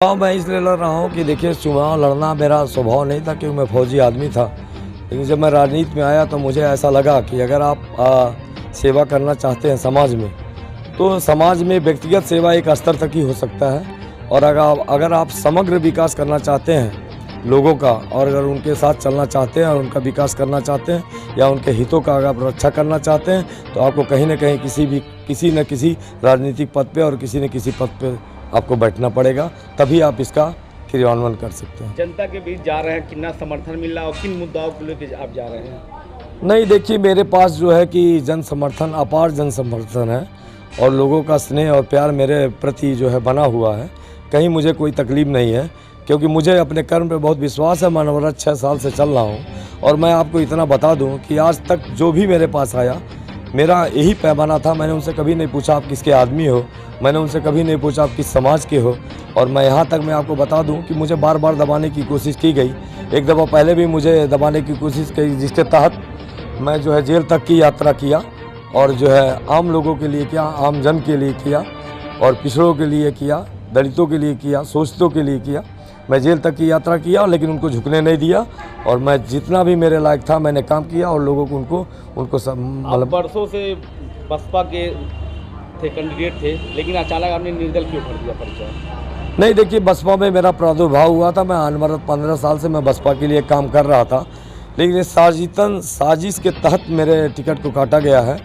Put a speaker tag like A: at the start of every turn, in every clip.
A: हाँ, मैं इसलिए लड़ रहा हूँ कि देखिए चुनाव लड़ना मेरा स्वभाव नहीं था क्योंकि मैं फौजी आदमी था। लेकिन जब मैं राजनीति में आया तो मुझे ऐसा लगा कि अगर आप सेवा करना चाहते हैं समाज में, तो समाज में व्यक्तिगत सेवा एक स्तर तक ही हो सकता है। और अगर आप समग्र विकास करना चाहते हैं लोगों का, और अगर उनके साथ चलना चाहते हैं और उनका विकास करना चाहते हैं या उनके हितों का अगर रक्षा करना चाहते हैं, तो आपको कहीं न कहीं किसी न किसी राजनीतिक पद पे और किसी न किसी पद पे आपको बैठना पड़ेगा, तभी आप इसका क्रियान्वयन कर सकते हैं।
B: जनता के बीच जा रहे हैं, कितना समर्थन मिल रहा है और किन मुद्दाओं को लेकर आप जा रहे हैं?
A: नहीं, देखिए मेरे पास जो है कि जन समर्थन, अपार जन समर्थन है और लोगों का स्नेह और प्यार मेरे प्रति जो है बना हुआ है। कहीं मुझे कोई तकलीफ़ नहीं है क्योंकि मुझे अपने कर्म पे बहुत विश्वास है। मैं अनवरत 6 साल से चल रहा हूँ और मैं आपको इतना बता दूँ कि आज तक जो भी मेरे पास आया, मेरा यही पैमाना था। मैंने उनसे कभी नहीं पूछा आप किसके आदमी हो, मैंने उनसे कभी नहीं पूछा आप किस समाज के हो। और मैं यहाँ तक मैं आपको बता दूं कि मुझे बार बार दबाने की कोशिश की गई। एक दफ़ा पहले भी मुझे दबाने की कोशिश की, जिसके तहत मैं जो है जेल तक की यात्रा किया और जो है आम लोगों के लिए किया, आम जन के लिए किया और पिछड़ों के लिए किया, दलितों के लिए किया, शोषितों के लिए किया। मैं जेल तक की यात्रा किया लेकिन उनको झुकने नहीं दिया और मैं जितना भी मेरे लायक था मैंने काम किया और लोगों को उनको सब
B: मतलब वर्षों से बसपा के थे, कैंडिडेट थे, लेकिन अचानक आपने निर्दल क्यों कर दिया परिचय?
A: नहीं, देखिए बसपा में मेरा प्रादुर्भाव हुआ था। मैं अनवरत 15 साल से मैं बसपा के लिए काम कर रहा था, लेकिन इस साजिश के तहत मेरे टिकट को काटा गया है।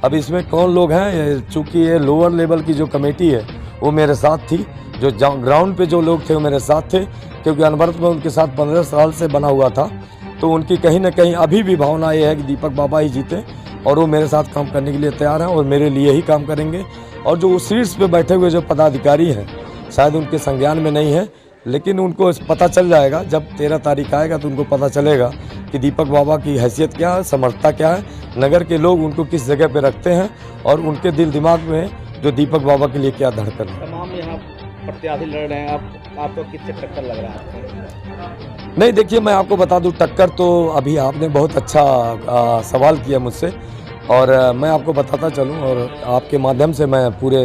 A: अब इसमें कौन लोग हैं, चूँकि ये लोअर लेवल की जो कमेटी है वो मेरे साथ थी, जो ग्राउंड पे जो लोग थे वो मेरे साथ थे, क्योंकि अनवरत में उनके साथ 15 साल से बना हुआ था। तो उनकी कहीं ना कहीं अभी भी भावना ये है कि दीपक बाबा ही जीते और वो मेरे साथ काम करने के लिए तैयार हैं और मेरे लिए ही काम करेंगे। और जो शीर्ष पे बैठे हुए जो पदाधिकारी हैं, शायद उनके संज्ञान में नहीं है, लेकिन उनको पता चल जाएगा जब 13 तारीख आएगा तो उनको पता चलेगा कि दीपक बाबा की हैसियत क्या है, समर्थता क्या है, नगर के लोग उनको किस जगह पे रखते हैं और उनके दिल दिमाग में जो दीपक बाबा के लिए क्या धड़कन है।
B: तमाम यहाँ प्रत्याशी लड़ रहे हैं, आपको किससे टक्कर लग रहा है?
A: नहीं, देखिए मैं आपको बता दूं, टक्कर तो अभी आपने बहुत अच्छा सवाल किया मुझसे और मैं आपको बताता चलूं और आपके माध्यम से मैं पूरे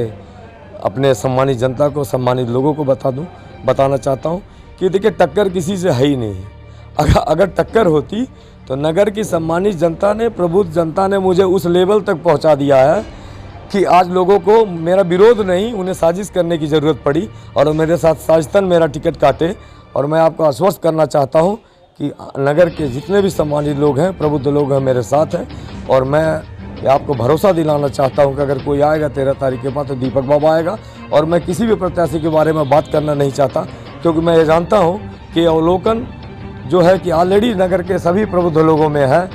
A: अपने सम्मानित जनता को, सम्मानित लोगों को बताना चाहता हूं कि देखिए टक्कर किसी से है ही नहीं है। अगर टक्कर होती तो नगर की सम्मानित जनता ने, प्रबुद्ध जनता ने मुझे उस लेवल तक पहुँचा दिया है कि आज लोगों को मेरा विरोध नहीं, उन्हें साजिश करने की ज़रूरत पड़ी और मेरे साथ साजिशन मेरा टिकट काटे। और मैं आपको आश्वस्त करना चाहता हूं कि नगर के जितने भी सम्मानित लोग हैं, प्रबुद्ध लोग हैं, मेरे साथ हैं और मैं आपको भरोसा दिलाना चाहता हूं कि अगर कोई आएगा 13 तारीख के बाद तो दीपक बाबा आएगा। और मैं किसी भी प्रत्याशी के बारे में बात करना नहीं चाहता क्योंकि मैं ये जानता हूँ कि अवलोकन जो है कि ऑलरेडी नगर के सभी प्रबुद्ध लोगों में है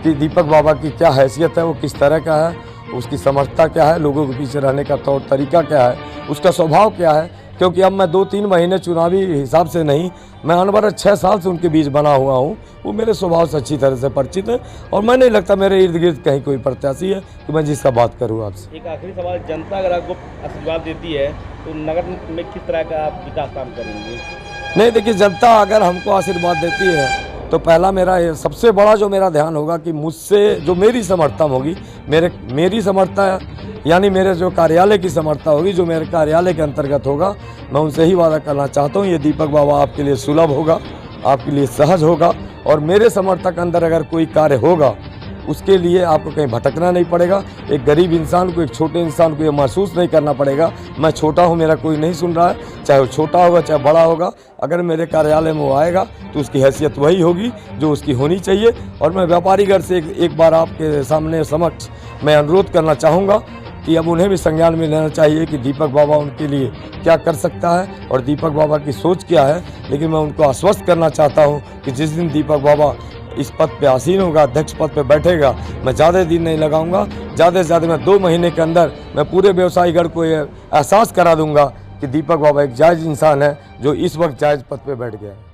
A: कि दीपक बाबा की क्या हैसियत है, वो किस तरह का है, उसकी समर्थता क्या है, लोगों के पीछे रहने का तौर तरीका क्या है, उसका स्वभाव क्या है। क्योंकि अब मैं 2-3 महीने चुनावी हिसाब से नहीं, मैं अनवरत 6 साल से उनके बीच बना हुआ हूँ। वो मेरे स्वभाव से अच्छी तरह से परिचित है और मैं नहीं लगता मेरे इर्द गिर्द कहीं कोई प्रत्याशी है कि मैं जिसका बात करूँ आपसे।
B: एक आखिरी सवाल, जनता अगर आपको आशीर्वाद देती है तो नगर में किस तरह का आप विकास काम करेंगे?
A: नहीं, देखिए जनता अगर हमको आशीर्वाद देती है तो पहला मेरा सबसे बड़ा जो मेरा ध्यान होगा कि मुझसे जो मेरी समर्थता होगी, मेरी समर्थता यानी मेरे जो कार्यालय की समर्थता होगी, जो मेरे कार्यालय के अंतर्गत होगा, मैं उनसे ही वादा करना चाहता हूँ ये दीपक बाबा आपके लिए सुलभ होगा, आपके लिए सहज होगा और मेरे समर्थक अंदर अगर कोई कार्य होगा उसके लिए आपको कहीं भटकना नहीं पड़ेगा। एक गरीब इंसान को, एक छोटे इंसान को ये महसूस नहीं करना पड़ेगा मैं छोटा हूँ, मेरा कोई नहीं सुन रहा है, चाहे वो छोटा होगा चाहे बड़ा होगा। अगर मेरे कार्यालय में वो आएगा तो उसकी हैसियत वही होगी जो उसकी होनी चाहिए। और मैं व्यापारीगढ़ से एक बार आपके सामने समक्ष मैं अनुरोध करना चाहूँगा कि अब उन्हें भी संज्ञान में लेना चाहिए कि दीपक बाबा उनके लिए क्या कर सकता है और दीपक बाबा की सोच क्या है। लेकिन मैं उनको आश्वस्त करना चाहता हूँ कि जिस दिन दीपक बाबा इस पद पे आसीन होगा, अध्यक्ष पद पे बैठेगा, मैं ज़्यादा दिन नहीं लगाऊंगा, ज़्यादा से ज़्यादा मैं 2 महीने के अंदर मैं पूरे व्यवसायीगढ़ को ये एहसास करा दूंगा कि दीपक बाबा एक जायज़ इंसान है जो इस वक्त जायज़ पद पे बैठ गया है।